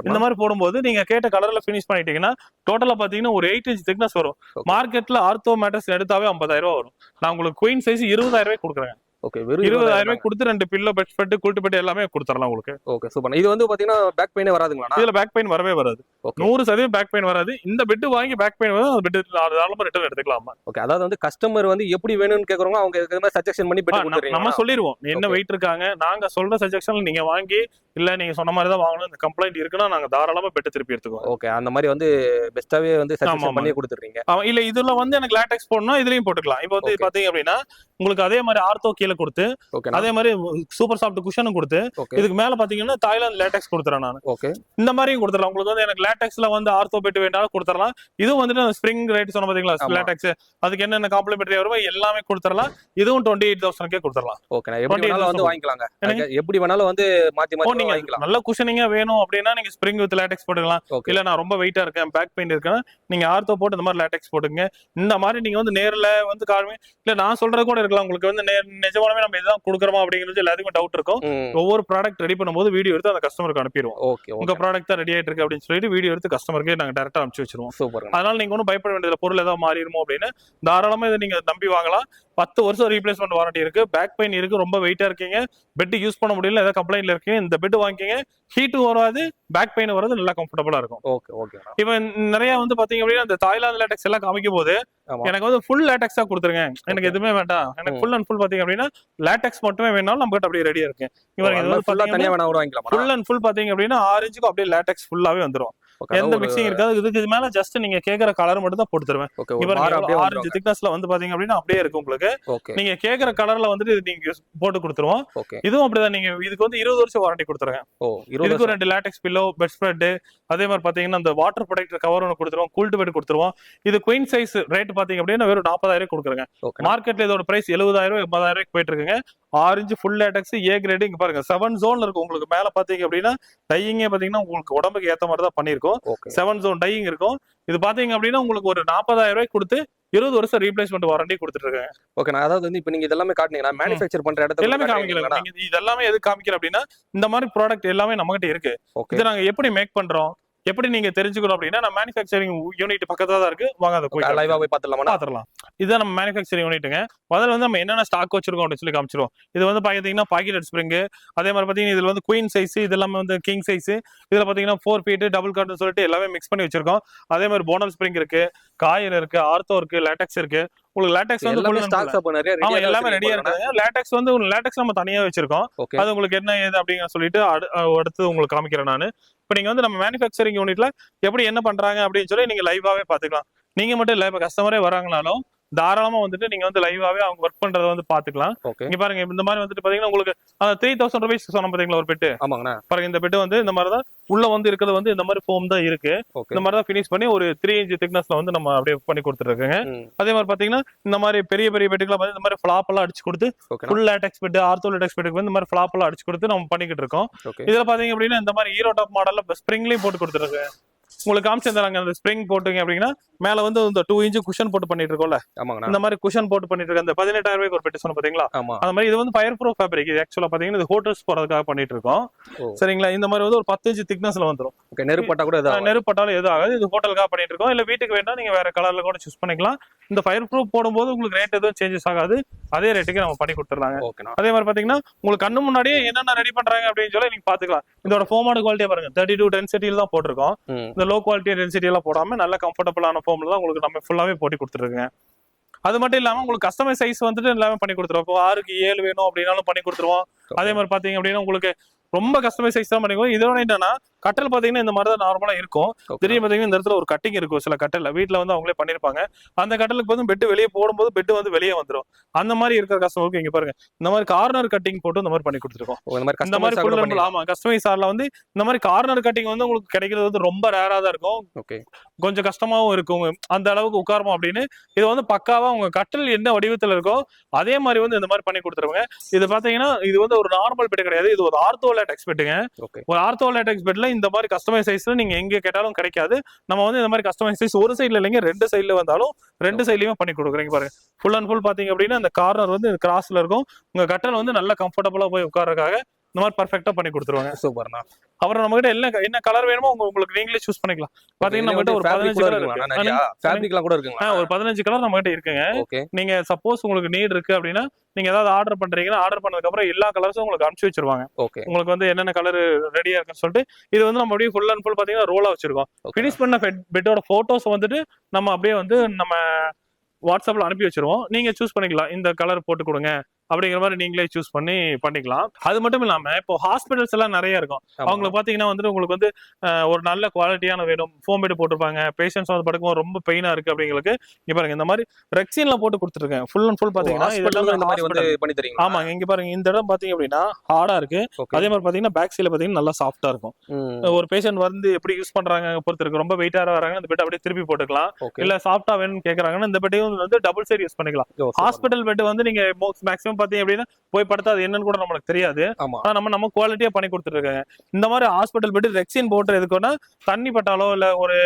இந்த மாதிரி போடும்போது நீங்க கேட்ட கலர்ல பினிஷ் பண்ணிட்டீங்கன்னா டோட்டலா பாத்தீங்கன்னா ஒரு 8 இன்ச் திக்னஸ் வரும். மார்க்கெட்ல ஆர்த்தோ மேட்டர்ஸ் எடுத்தாவே 50,000 ரூபாய் வரும். நான் உங்களுக்கு குயின் சைஸ் 20,000 ரூபாய் கொடுக்குறேன். ஓகே வெறும் 20,000 ரூபாய் கொடுத்து 2 pillow bed spread quilt bed எல்லாமே கொடுத்துடலாம் உங்களுக்கு. Okay super. இது வந்து பாத்தீங்கன்னா பேக் பெயினே வராதுங்களா? இதுல பேக் பெயின் வரவே வராது. 100% பேக் பெயின் வராது. இந்த பெட் வாங்கி பேக் பெயின் வரும், அந்த பெட் தாராளமா ரிட்டர்ன் எடுத்துக்கலாம். ஓகே, அதாவது வந்து கஸ்டமர் வந்து எப்படி வேணும்னு கேக்குறவங்க அவங்க இந்த மாதிரி சஜஷன் பண்ணி பெட் கொடுத்துறீங்க. நம்ம சொல்லிடுவோம் என்ன வெயிட் இருக்காங்க, நாங்க சொல்ற சஜஷன்ல நீங்க வாங்கி இல்ல நீங்க சொன்ன மாதிரி தான் வாங்கணும், இந்த கம்ப்ளைண்ட் இருக்குன்னா நாங்க தாராளமா பெட் திருப்பி எடுத்துக்குவோம். ஓகே, அந்த மாதிரி வந்து பெஸ்ட்டாவே வந்து சஜஷன் பண்ணி கொடுத்துறீங்க. இல்ல இதுல வந்து எனக்கு லாட்டெக்ஸ் போடணும், இதுலயும் போட்டுக்கலாம். இப்போ வந்து பாத்தீங்க அப்படின்னா உங்களுக்கு அதே மாதிரி ஆர்த்தோ கீழே கொடுத்து அதே மாதிரி சூப்பர் சாஃப்ட் குஷனும் கொடுத்து இதுக்கு மேல பாத்தீங்கன்னா தாய்லாந்து லேட்டெக்ஸ் கொடுத்துறேன் நான். ஓகே, இந்த மாதிரியும் கொடுத்துடலாம். உங்களுக்கு வந்து எனக்கு லேட்டெக்ஸ்ல வந்து ஆர்த்தோ பெட் வேண்டாலும் கொடுத்துடலாம். இதுவும் வந்துட்டு ஸ்ப்ரிங் ரேட் சொன்ன பாத்தீங்களா லேட்டெக்ஸ், அதுக்கு என்னென்ன காம்ப்ளிமெண்டரி வருமோ எல்லாமே கொடுத்துடலாம். இதுவும் 28,000 கொடுத்துடலாம். ஓகே, நான் எப்படி வேணாலும் வந்து வாங்கிக்கலாங்க. எப்படி வேணாலும் வந்து மாத்தி மாத்தி வாங்கிக்கலாம். நல்ல குஷனிங்கா வேணும் அப்படின்னா நீங்க ஸ்ப்ரிங் வித் லேட்டெக்ஸ் போட்டுக்கலாம். இல்ல நான் ரொம்ப வெயிட்டா இருக்கேன், பேக் பெயின் இருக்கேன், நீங்க ஆர்த்தோ போட்டு இந்த மாதிரி லேட்டெக்ஸ் போட்டுங்க. இந்த மாதிரி நீங்க வந்து நேர்ல வந்து காரணமே இல்ல நான் சொல்றது கூட இருக்கலாம். உங்களுக்கு வந்து நிஜமானமே நம்ம இதுதான் கொடுக்குறோமா அப்படிங்கிறது எல்லாத்துக்கும் டவுட் இருக்கும். ஒவ்வொரு ப்ராடக்ட் ரெடி பண்ணும்போது வீடியோ எடுத்து அந்த கஸ்டமருக்கு அனுப்பிடுவோம். உங்க ப்ராடக்ட் தான் ரெடி ஆயிட்டு இருக்கு அப்படின்னு சொல்லிட்டு வீடியோ எடுத்து கஸ்டமருக்கு நாங்க டைரக்டா அனுப்பிச்சு வச்சிருவோம். அதனால நீங்க ஒன்றும் பயப்பட வேண்டியது பொருள் ஏதாவது மாறிடுமோ அப்படின்னு தாராளமா இதை நீங்க நம்பி வாங்கலாம். 10 வருஷம் ரீப்ளேஸ்மெண்ட் வாரண்டி இருக்கு. பேக் பெயின் இருக்கு, ரொம்ப வெயிட்டா இருக்கீங்க, பெட் யூஸ் பண்ண முடியல, ஏதாவது கம்ப்ளைண்ட்ல இருக்கீங்க, இந்த பெட் வாங்கிக்கங்க. ஹீட்டும் வராது, பேக் பெயின் வராது, நல்லா கம்ஃபர்டபுளா இருக்கும். Okay okay. இப்போ நிறைய வந்து பாத்தீங்க அப்படின்னா இந்த தாய்லாந்து லேட்டெக்ஸ் எல்லாம் காமிக்கும் போது எனக்கு வந்து ஃபுல் லேட்டெக்ஸா கொடுத்துருங்க, எனக்கு எதுவுமே வேண்டாம், எனக்கு ஃபுல் அண்ட் ஃபுல் பாத்தீங்க அப்படின்னா லேட்டெக்ஸ் மட்டுமே வேணாலும் நம்ம கிட்ட அப்படியே ரெடியா இருக்கு. ஃபுல் அண்ட் ஃபுல் பாத்தீங்க அப்படின்னா 6 இன்ச்சுக்கு அப்படியே லேட்டெக்ஸ் ஃபுல்லாவே வந்துடும். எந்த மிக்சிங் இருக்காது. இதுக்கு மேல ஜஸ்ட் நீங்க கேக்குற கலர் மட்டும் தான் போட்டு தருவேன். 6 இன்ச் திக்னஸ்ல வந்து பாத்தீங்க அப்படின்னா அப்படியே இருக்கும் உங்களுக்கு. நீங்க கேக்குற கலர்ல வந்துட்டு நீங்க போட்டு கொடுத்துருவோம். இதுவும் அப்படிதான். நீங்க இதுக்கு வந்து 20 வருஷம் வாரண்டி கொடுத்துருங்க. இதுக்கு 2 லேட்டெக்ஸ் பில்லோ, பெட் ஸ்ப்ரெட், அதே மாதிரி பாத்தீங்கன்னா அந்த வாட்டர் ப்ரொடெக்டர் கவர் ஒன்று கொடுத்துருவோம், கூல்ட் பெட் கொடுத்துருவோம். இது குயின் சைஸ் ரேட் பாத்தீங்க அப்படின்னா வெறும் 40,000 கொடுக்குறேங்க. மார்க்கெட்ல இதோட பிரைஸ் 70,000 80,000 போயிட்டு இருக்குங்க. 6 இன்ச் ஃபுல் லேட்டெக்ஸ் ஏ கிரேட். இங்க பாருங்க 7 ஜோன்ல இருக்கும். உங்களுக்கு மேல பாத்தீங்க அப்படின்னா டையிங்கே பாத்தீங்கன்னா உங்களுக்கு உடம்புக்கு ஏத்த மாதிரி தான் பண்ணிருக்கோம். 7 ஜோன் டையிங் இருக்கும். இது பாத்தீங்க அப்படின்னா உங்களுக்கு ஒரு 40,000 கொடுத்து 20 வருஷம் ரீப்ளேஸ்மெண்ட் வாரண்டி கொடுத்துட்டு இருக்காங்க. ஓகே, நான் அதாவது வந்து இப்போ நீங்க இதெல்லாம் காட்டுனீங்கன்னா மேனுஃபேக்சர் பண்ற இடத்துல எல்லாமே காமிக்கலாம். நீங்க இதெல்லாம் எது காமிக்கிறேன் அப்படின்னா இந்த மாதிரி ப்ராடக்ட் எல்லாமே நம்ம கிட்ட இருக்கு. இதை நாங்க எப்படி மேக் பண்றோம், எப்படி நீங்க தெரிஞ்சுக்கணும் அப்படின்னா நம்ம மேனுஃபேக்சரிங் யூனிட் பக்கத்துல தான் இருக்கு. வாங்க அதை போய் லைவா போய் பாத்துடலாம். இதுதான் நம்ம மேனுஃபேக்சரிங் யூனிட்டுங்க. முதல்ல வந்து நம்ம என்னென்ன ஸ்டாக் வச்சிருக்கோம் அப்படின்னு சொல்லி காமிச்சிருவோம். இது வந்து பாத்தீங்கன்னா பாக்கெட் ஸ்ப்ரிங், அதே மாதிரி பாத்தீங்கன்னா இதுல வந்து குயின் சைஸ், இது எல்லாமே வந்து கிங் சைஸ், இதுல பாத்தீங்கன்னா 4 ஃபீட் டபுள் கார்ட்னு சொல்லிட்டு எல்லாமே மிக்ஸ் பண்ணி வச்சிருக்கோம். அதே மாதிரி போனல் ஸ்ப்ரிங் இருக்கு, காயில் இருக்கு, ஆர்த்தோ இருக்கு, லேட்டெக்ஸ் இருக்கு. உங்களுக்கு லேட்டெக்ஸ் வந்து எல்லாமே ரெடியா இருக்காங்க. லேட்டெக்ஸ் வந்து லேட்டெக்ஸ் நம்ம தனியா வச்சிருக்கோம். அது உங்களுக்கு என்ன ஏது அப்படின்னு சொல்லிட்டு அடுத்து உங்களுக்கு காமிக்கிறேன் நான். இப்ப நீங்க வந்து நம்ம மேனுஃபேக்சரிங் யூனிட்ல எப்படி என்ன பண்றாங்க அப்படின்னு சொல்லி நீங்க லைவாவே பாத்துக்கலாம். நீங்க மட்டும் இல்ல, இப்ப கஸ்டமரே வராங்கனாலும் தாராளமா வந்துட்டு நீங்க வந்து லைவாவே அவங்க ஒர்க் பண்றத வந்து பாத்துக்கலாம். இங்க பாருங்க இந்த மாதிரி வந்துட்டு பாத்தீங்கன்னா உங்களுக்கு 3,000 ரூபாய்ஸ் சொன்ன பாத்தீங்களா ஒரு பெட்டு. பாருங்க இந்த பெட்டு வந்து இந்த மாதிரிதான் உள்ள வந்து இருக்கிறது வந்து இந்த மாதிரி ஃபோம் தான் இருக்கு. இந்த மாதிரி தான் பினிஷ் பண்ணி ஒரு 3 இன்ச் திக்னஸ்ல வந்து நம்ம அப்படியே பண்ணி கொடுத்துருக்கோங்க. அதே மாதிரி பாத்தீங்கன்னா இந்த மாதிரி பெரிய பெரிய பெட்டுக்குலாம் வந்து இந்த மாதிரி ஃபிளாப் எல்லாம் அடிச்சு கொடுத்து full latex bed, ortho latex பெட்டுக்கு வந்து இந்த மாதிரி ஃபிளாப் எல்லாம் அடிச்சு கொடுத்து நம்ம பண்ணிக்கிட்டு இருக்கோம். இதுல பாத்தீங்க அப்படின்னா இந்த மாதிரி ஹீரோ டாப் மாடல்ல ஸ்ப்ரிங்லயும் போட்டு கொடுத்துருக்கேன். உங்களுக்கு காமிச்சிருந்தாங்க அந்த ஸ்ப்ரிங் போட்டுங்க அப்படின்னா மேல வந்து இந்த 2 இன்ச் குஷன் போட்டு பண்ணிட்டு இருக்கோம்ல, இந்த மாதிரி குஷன் போட்டு பண்ணிட்டு இருக்க. அந்த 18,000 ரூபாய்க்கு ஒரு பெட்டு சொன்ன பாத்தீங்களா, அந்த மாதிரி இது வந்து ஃபயர் ப்ரூஃப் ஃபேப்ரிக். இது ஆக்சுவலா பாத்தீங்கன்னா இது ஹோட்டல்ஸ் போறதுக்காக பண்ணிட்டு இருக்கோம். சரிங்களா, இந்த மாதிரி வந்து ஒரு 10 இன்ச் திக்னஸ்ல வந்துரும். நெருப்பட்டாலும் எதுவும் ஆகாது. இது ஹோட்டலுக்காக பண்ணிட்டு இருக்கோம். இல்ல வீட்டுக்கு வேணா நீங்க வேற கலர்ல கூட சூஸ் பண்ணிக்கலாம். இந்த ஃபயர் ப்ரூஃப் போடும்போது உங்களுக்கு ரேட் எதுவும் சேஞ்சஸ் ஆகாது. அதே ரேட்டுக்கு நம்ம பண்ணி கொடுத்துறாங்க. அதே மாதிரி பாத்தீங்கன்னா உங்களுக்கு கண்ணு முன்னாடியே என்னென்ன ரெடி பண்றாங்க அப்படின்னு சொல்லி நீங்க பாத்துக்கலாம். இதோட ஃபோமோட குவாலிட்டியா பாருங்க 32 டென்சிட்டியில தான் போட்டிருக்கோம். இந்த லோ குவாலிட்டி டென்சிட்டி எல்லாம் போடாம நல்ல கம்ஃபர்டபுளான ஃபோம்ல தான் உங்களுக்கு நம்ம ஃபுல்லாவே போட்டு கொடுத்துருக்கோங்க. அது மட்டும் இல்லாம உங்களுக்கு கஸ்டமைஸ் சைஸ் வந்துட்டு எல்லாமே பண்ணி கொடுத்துருவோம். இப்போ 6க்கு 7 வேணும் அப்படின்னாலும் பண்ணி கொடுத்துருவோம். அதே மாதிரி பாத்தீங்க அப்படின்னா உங்களுக்கு ரொம்ப கஸ்டமைஸ் சைஸ் தான் பண்ணிக்குவோம். இதோட என்னன்னா கட்டல் பாத்தீங்கன்னா இந்த மாதிரி தான் நார்மலா இருக்கும். திடீர்னு பாத்தீங்கன்னா இந்த இடத்துல ஒரு கட்டிங் இருக்கும். சில கட்டல் வீட்டுல வந்து அவங்களே பண்ணிருப்பாங்க. அந்த கட்டலுக்கு வந்து பெட் வெளியே போடும்போது பெட் வந்து வெளியே வந்துடும். அந்த மாதிரி இருக்கிற கஸ்டமருக்கு இங்க பாருங்க இந்த மாதிரி கார்னர் கட்டிங் போட்டு இந்த மாதிரி பண்ணி கொடுத்துருக்கோம். இந்த மாதிரி ஆமா கஸ்டமைஸ் ஆர்ல வந்து இந்த மாதிரி கார்னர் கட்டிங் வந்து உங்களுக்கு கிடைக்கிறது வந்து ரொம்ப ரேரா தான் இருக்கும். கொஞ்சம் கஷ்டமாவும் இருக்கும் அந்த அளவுக்கு உட்காரணும் அப்படின்னு. இது வந்து பக்காவா உங்க கட்டல் என்ன வடிவத்துல இருக்கோ அதே மாதிரி வந்து இந்த மாதிரி பண்ணி கொடுத்துருவாங்க. இது பாத்தீங்கன்னா இது வந்து ஒரு நார்மல் பெட் கிடையாது. இது ஒரு ஆர்த்தோ லேட்டெக்ஸ் பெட்டுங்க. ஒரு ஆர்த்தோ லேட்டெக்ஸ் பெட்ல இந்த மாதிரி கஸ்டமைஸ் சைஸ்ல நீங்க எங்க கேட்டாலும் கிடைக்காது. நம்ம வந்து இந்த மாதிரி கஸ்டமைஸ் சைஸ் ஒரு சைட்ல இல்லைங்க 2 சைட்ல வந்தாலும் 2 சைட்லயுமே பண்ணி கொடுக்குறீங்க. பாருங்க ஃபுல் அண்ட் ஃபுல் பாத்தீங்க அப்படின்னா அந்த கார்னர் வந்து கிராஸ்ல இருக்கும். உங்க கட்டல் வந்து நல்ல கம்ஃபர்டபுளா போய் உட்கார்றதுக்காக இந்த மாதிரி பர்ஃபெக்டா பண்ணி கொடுத்துருவாங்க. சூப்பர்ண்ணா. அப்புறம் நம்ம கிட்ட என்ன கலர் வேணுமோ உங்களுக்கு நீங்களே சூஸ் பண்ணிக்கலாம். பாத்தீங்கன்னா நம்ம கிட்ட ஒரு 15 கலர் இருக்கு. ஃபேப்ரிக்லாம் கூட இருக்குங்களா? ஒரு 15 கலர் நம்ம கிட்ட இருக்குங்க. ஓகே. நீங்க சப்போஸ் உங்களுக்கு நீட் இருக்கு அப்படின்னா நீங்க ஏதாவது ஆர்டர் பண்றீங்கன்னா ஆர்டர் பண்ணதுக்கு அப்புறம் எல்லா கலர்ஸும் உங்களுக்கு அனுப்பிச்சு வச்சிருவாங்க. ஓகே. உங்களுக்கு வந்து என்னென்ன கலர் ரெடியா இருக்குன்னு சொல்லிட்டு இது வந்து நம்ம அப்படியே ஃபுல் அண்ட் ஃபுல் பாத்தீங்கன்னா ரோலா வச்சிருக்கோம். ஃபினிஷ் பண்ண பெட்டோட போட்டோஸ் வந்துட்டு நம்ம அப்படியே வந்து நம்ம வாட்ஸ்அப்ல அனுப்பி வச்சிருவோம். நீங்க சூஸ் பண்ணிக்கலாம், இந்த கலர் போட்டு கொடுங்க அப்படிங்கிற மாதிரி நீங்களே சூஸ் பண்ணி பண்ணிக்கலாம். அது மட்டும் இல்லாம இப்போ ஹாஸ்பிட்டல்ஸ் எல்லாம் நிறைய இருக்கும். அவங்களுக்கு பாத்தீங்கன்னா வந்துட்டு உங்களுக்கு வந்து ஒரு நல்ல குவாலிட்டியான வேணும், ஃபோம் பெட் போட்டிருப்பாங்க, பேஷண்ட்ஸ் வந்து படுக்கும் ரொம்ப பெயினா இருக்கு அப்படிங்களுக்கு இங்க பாருங்க இந்த மாதிரி ரெக்ஸின்ல போட்டு கொடுத்துருக்கேன். ஃபுல் அண்ட் ஃபுல் பாத்தீங்கன்னா இந்த மாதிரி வந்து பண்ணி தரீங்க. ஆமாங்க. இங்க பாருங்க இந்த இடம் பாத்தீங்க அப்படின்னா ஹார்டா இருக்கு. அதே மாதிரி பாத்தீங்கன்னா பேக் சைடுல பாத்தீங்கன்னா நல்லா சாஃப்டா இருக்கும். ஒரு பேஷண்ட் வந்து எப்படி யூஸ் பண்றாங்க பொறுத்து இருக்கு. ரொம்ப வெயிட்டா வராங்க இந்த பெட் அப்படியே திருப்பி போட்டுக்கலாம். இல்ல சாஃப்டா வேணும்னு கேக்குறாங்கன்னா இந்த பெட்டையும் வந்து டபுள் சைடு யூஸ் பண்ணிக்கலாம். ஹாஸ்பிட்டல் பெட் வந்து நீங்க மேக்ஸிமம் பாத்தீங்க அப்படின்னா போய் படுத்தா அது என்னன்னு கூட நம்மளுக்கு தெரியாது. ஆனா நம்ம குவாலிட்டியா பண்ணி கொடுத்துட்டு இருக்காங்க. இந்த மாதிரி ஹாஸ்பிட்டல் பெட் ரெக்ஸின் போட்டு எதுக்குன்னா தண்ணி பட்டாலோ இல்ல ஒரு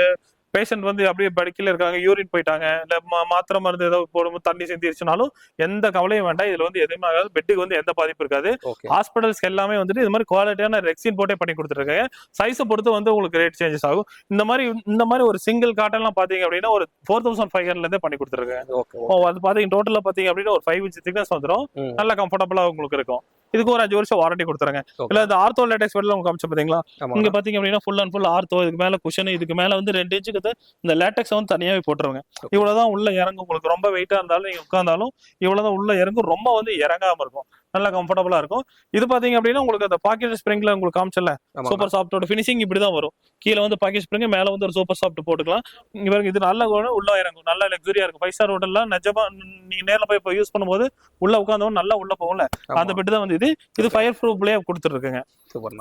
பேஷண்ட் வந்து அப்படியே படுக்கையில இருக்காங்க, யூரின் போயிட்டாங்க, இல்ல மாத்திரை மருந்து ஏதோ போடும்போது தண்ணி சிந்திருச்சுனாலும் எந்த கவலையும் வேண்டாம். இதுல வந்து எதுவுமே ஆகாது. பெட்டுக்கு வந்து எந்த பாதிப்பு இருக்காது. ஹாஸ்பிட்டல்ஸ் எல்லாமே வந்துட்டு இது மாதிரி குவாலிட்டியான ரெக்ஸின் போட்டே பண்ணி கொடுத்துருக்காங்க. சைஸை பொறுத்து வந்து உங்களுக்கு ரேட் சேஞ்சஸ் ஆகும். இந்த மாதிரி ஒரு சிங்கிள் காட்டன் எல்லாம் பாத்தீங்க அப்படின்னா ஒரு 4500 இருந்தே பண்ணி கொடுத்துருக்காங்க. அது பாத்தீங்க டோட்டலா பாத்தீங்க அப்படின்னா ஒரு 5 inch திக்னஸ் வந்துடும். நல்லா கம்ஃபர்டபுளா உங்களுக்கு இருக்கும். இதுக்கு ஒரு 5 வருஷம் வாரண்டி கொடுத்துறாங்க. இல்ல இந்த ஆர்த்தோ லேட்டெக்ஸ் பெட்ல உங்களுக்கு காமிச்ச பாத்தீங்களா, இங்க பாத்தீங்க அப்படின்னா ஃபுல் அண்ட் ஃபுல் ஆர்த்தோ, இதுக்கு மேல குஷன், இதுக்கு மேல வந்து 2 இன்ச்சுக்கு இந்த லேட்டெக்ஸ் வந்து தனியாவே போட்டுருவாங்க. இவ்வளவுதான் உள்ள இறங்கும். உங்களுக்கு ரொம்ப வெயிட்டா இருந்தாலும் நீங்க உட்கார்ந்தாலும் இவ்வளவுதான் உள்ள இறங்கும். ரொம்ப வந்து இறங்காம இருக்கும், நல்லா கம்ஃபர்டபுளா இருக்கும். இது பாத்தீங்க அப்படின்னா உங்களுக்கு அந்த பாக்கெட் ஸ்ப்ரிங்ல உங்களுக்கு காமிச்சல சூப்பர் சாஃப்டோட ஃபினிஷிங் இப்படிதான் வரும். கீழே வந்து பாக்கெட் ஸ்ப்ரிங், மேல வந்து ஒரு சூப்பர் சாஃப்ட் போட்டுக்கலாம். இங்க பாருங்க இது நல்ல உள்ள இறங்கும், நல்ல லக்ஸரியா இருக்கும். 5 ஸ்டார் ஹோட்டல்ல நிஜமா நீங்க நேர்ல போய் யூஸ் பண்ணும்போது உள்ள உட்கார்ந்தவங்க நல்லா உள்ள போகும்ல, அந்த பெட் தான் வந்து இது ஃபயர் ப்ரூஃப்லயே கொடுத்துருக்குங்க.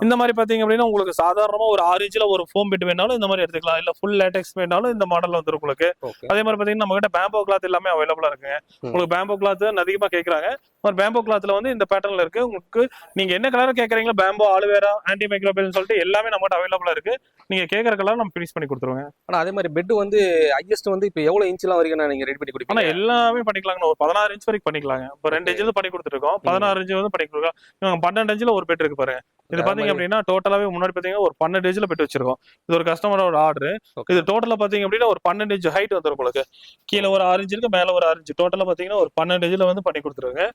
இந்த மாதிரி பாத்தீங்க அப்படின்னா உங்களுக்கு சாதாரணமா ஒரு 6 இன்ச்ல ஒரு ஃபோம் பெட் வேணாலும் இந்த மாதிரி எடுத்துக்கலாம். இல்ல ஃபுல் லேட்டெக்ஸ் வேணாலும் இந்த மாடல் வந்து உங்களுக்கு. அதே மாதிரி பாத்தீங்கன்னா நம்ம கிட்ட பேம்போ கிளாத் எல்லாமே அவைலபிளா இருக்குங்க. உங்களுக்கு பேம்போ கிளாத் அதிகமா கேக்குறாங்க. பேம்போ கிளாத்ல வந்து இந்த பேட்டர்ன்ல இருக்கு. உங்களுக்கு நீங்க என்ன கலர் கேக்குறீங்களோ பேம்போ, ஆலுவேரா, ஆன்டி மைக்ரோபியல் சொல்லிட்டு எல்லாமே நம்ம கிட்ட அவைலபிளா இருக்கு. நீங்க கேக்குற கலர் நம்ம ஃபினிஷ் பண்ணி கொடுத்துருவோங்க. ஆனா அதே மாதிரி பெட் வந்து ஹையஸ்ட் வந்து இப்போ எவ்வளவு இன்ச்லாம் வரைக்கும் நீங்க ரெடி பண்ணி கொடுப்பீங்க? ஆனா எல்லாமே பண்ணிக்கலாங்க. ஒரு 16 இன்ச் வரைக்கும் பண்ணிக்கலாங்க. இப்போ 2 இன்ச்ல பண்ணி கொடுத்துருக்கோம், 16 இன்ச் வந்து பண்ணி கொடுக்கலாம். 12 இன்ச்ல ஒரு பெட் இருக்கு பாருங்க. இது பாத்தீங்க அப்படின்னா டோட்டலாவே முன்னாடி பாத்தீங்கன்னா ஒரு 12 இன்ச்ல பெட் வச்சிருக்கோம். இது ஒரு கஸ்டமரோட ஆர்டர். இது டோட்டலா பாத்தீங்க அப்படின்னா ஒரு 12 இன்ச் ஹைட் வந்துரும் உங்களுக்கு. கீழே ஒரு 6 இன்ச் இருக்கு, மேல ஒரு 6 இன்ச், டோட்டலா பாத்தீங்கன்னா ஒரு 12 இன்ச்ல வந்து பண்ணி கொடுத்துருங்க.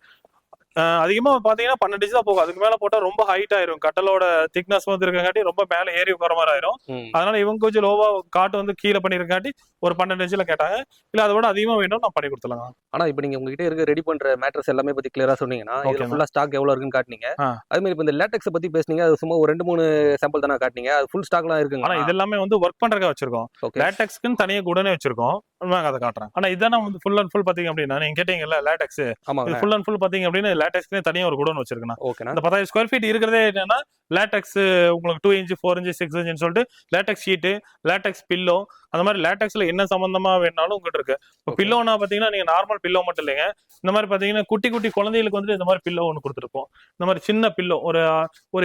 அதிகமா பாத்தீங்கன்னா 12 இன்ச் தான் போகும். அதுக்கு மேல போட்டா ரொம்ப ஹைட் ஆயிரும். கட்டலோட திக்னஸ் வந்து இருக்கங்காட்டி ரொம்ப மேல ஏறி உட்கார மாதிரி ஆயிரும். அதனால இவங்க கொஞ்சம் லோவா காட்டு வந்து கீழே பண்ணிருக்காட்டி ஒரு 12 இன்ச்ல கேட்டாங்க. இல்ல அதை விட அதிகமா வேணும் நான் பண்ணி கொடுத்துலாம். ஆனா இப்ப நீங்க உங்ககிட்ட இருக்க ரெடி பண்ற மேட்ரஸ் எல்லாமே பத்தி கிளியரா சொன்னீங்கன்னா இதுல ஃபுல்லா ஸ்டாக் எவ்வளவு இருக்குன்னு காட்டுனீங்க. அதே மாதிரி இப்ப இந்த லேட்டெக்ஸ் பத்தி பேசுனீங்க, அது சும்மா ஒரு 2-3 சாம்பிள் தானே காட்டுனீங்க. அது ஃபுல் ஸ்டாக்லாம் இருக்குங்க. ஆனா இதெல்லாமே வந்து ஒர்க் பண்றதுக்கு வச்சிருக்கோம். லேட்டெக்ஸ்க்கு தனியா குடனே வச்சிருக்கோம். நான் அதை காட்டுறேன். ஆனா இதான வந்து ஃபுல் அண்ட் ஃபுல் பாத்தீங்க அப்படின்னா நீங்க கேட்டீங்கல்ல லேட்டெக்ஸ், இது ஃபுல் அண்ட் ஃபுல் பாத்தீங்க அப்படின்னா லேட்டெக்ஸ்க்கு தனியா ஒரு குடோன் வச்சிருக்கேன். அந்த 10,000 ஸ்கொயர் ஃபீட் இருக்கிறதே என்னன்னா லேட்டெக்ஸ் உங்களுக்கு 2 இன்ச் 4 இன்ச் 6 இன்ச் சொல்லிட்டு லேட்டெக்ஸ் ஷீட், லேட்டெக்ஸ் பில்லோ, அந்த மாதிரி லேட்டெக்ஸ்ல என்ன சம்பந்தமா வேணாலும் உங்ககிட்ட இருக்கு. இப்போ பில்லோனா பாத்தீங்கன்னா நீங்க நார்மல் பில்லோ மட்டும் இல்லைங்க. இந்த மாதிரி பாத்தீங்கன்னா குட்டி குட்டி குழந்தைகளுக்கு வந்து இந்த மாதிரி பில்லோ ஒன்று கொடுத்துருப்போம். இந்த மாதிரி சின்ன பில்லோ ஒரு